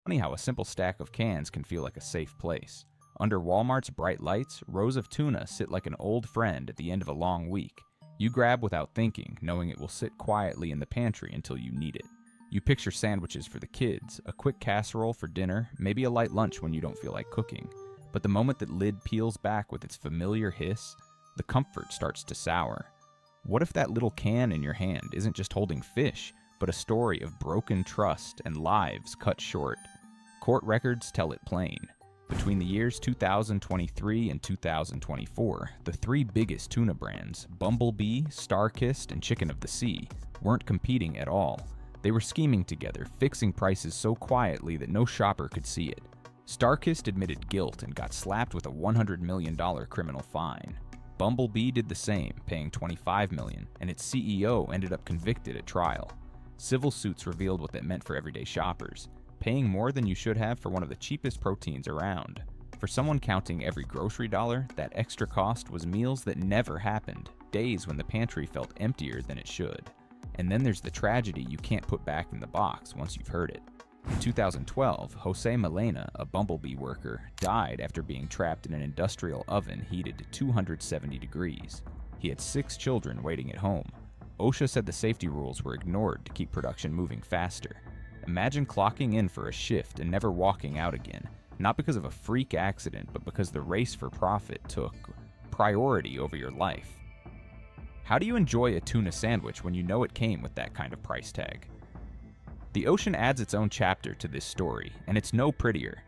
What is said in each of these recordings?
Funny how a simple stack of cans can feel like a safe place. Under Walmart's bright lights, rows of tuna sit like an old friend at the end of a long week. You grab without thinking, knowing it will sit quietly in the pantry until you need it. You picture sandwiches for the kids, a quick casserole for dinner, maybe a light lunch when you don't feel like cooking. But the moment that lid peels back with its familiar hiss, the comfort starts to sour. What if that little can in your hand isn't just holding fish, but a story of broken trust and lives cut short? Court records tell it plain. Between the years 2023 and 2024, the three biggest tuna brands, Bumblebee, Starkist, and Chicken of the Sea, weren't competing at all. They were scheming together, fixing prices so quietly that no shopper could see it. Starkist admitted guilt and got slapped with a $100 million criminal fine. Bumblebee did the same, paying $25 million, and its CEO ended up convicted at trial. Civil suits revealed what that meant for everyday shoppers, paying more than you should have for one of the cheapest proteins around. For someone counting every grocery dollar, that extra cost was meals that never happened, days when the pantry felt emptier than it should. And then there's the tragedy you can't put back in the box once you've heard it. In 2012, Jose Melena, a Bumblebee worker, died after being trapped in an industrial oven heated to 270 degrees. He had 6 children waiting at home. OSHA said the safety rules were ignored to keep production moving faster. Imagine clocking in for a shift and never walking out again, not because of a freak accident, but because the race for profit took priority over your life. How do you enjoy a tuna sandwich when you know it came with that kind of price tag? The ocean adds its own chapter to this story, and it's no prettier.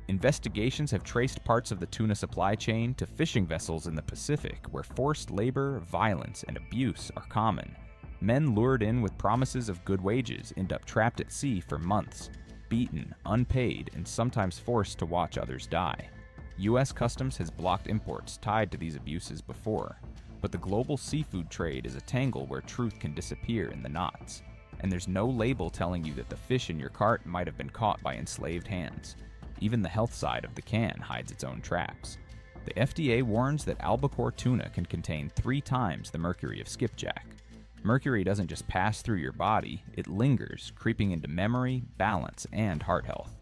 Investigations have traced parts of the tuna supply chain to fishing vessels in the Pacific, where forced labor, violence, and abuse are common. Men lured in with promises of good wages end up trapped at sea for months, beaten, unpaid, and sometimes forced to watch others die. U.S. Customs has blocked imports tied to these abuses before, but the global seafood trade is a tangle where truth can disappear in the knots. And there's no label telling you that the fish in your cart might have been caught by enslaved hands. Even the health side of the can hides its own traps. The FDA warns that albacore tuna can contain 3 times the mercury of skipjack. Mercury doesn't just pass through your body, it lingers, creeping into memory, balance, and heart health.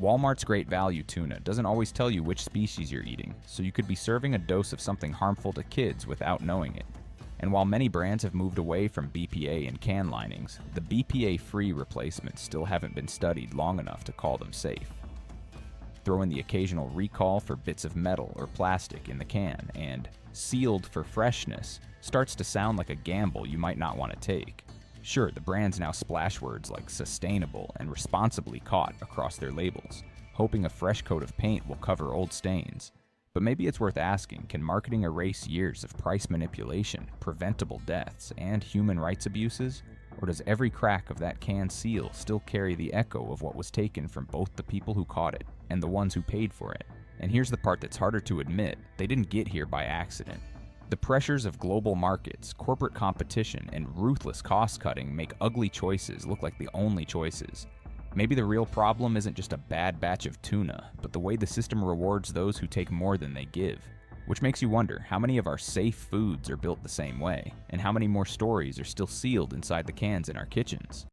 Walmart's Great Value tuna doesn't always tell you which species you're eating, so you could be serving a dose of something harmful to kids without knowing it. And while many brands have moved away from BPA in can linings, the BPA-free replacements still haven't been studied long enough to call them safe. Throw in the occasional recall for bits of metal or plastic in the can, and sealed for freshness starts to sound like a gamble you might not want to take. Sure, the brands now splash words like sustainable and responsibly caught across their labels, hoping a fresh coat of paint will cover old stains. But maybe it's worth asking, can marketing erase years of price manipulation, preventable deaths, and human rights abuses? Or does every crack of that can seal still carry the echo of what was taken from both the people who caught it and the ones who paid for it? And here's the part that's harder to admit, they didn't get here by accident. The pressures of global markets, corporate competition, and ruthless cost-cutting make ugly choices look like the only choices. Maybe the real problem isn't just a bad batch of tuna, but the way the system rewards those who take more than they give. Which makes you wonder, how many of our safe foods are built the same way, and how many more stories are still sealed inside the cans in our kitchens?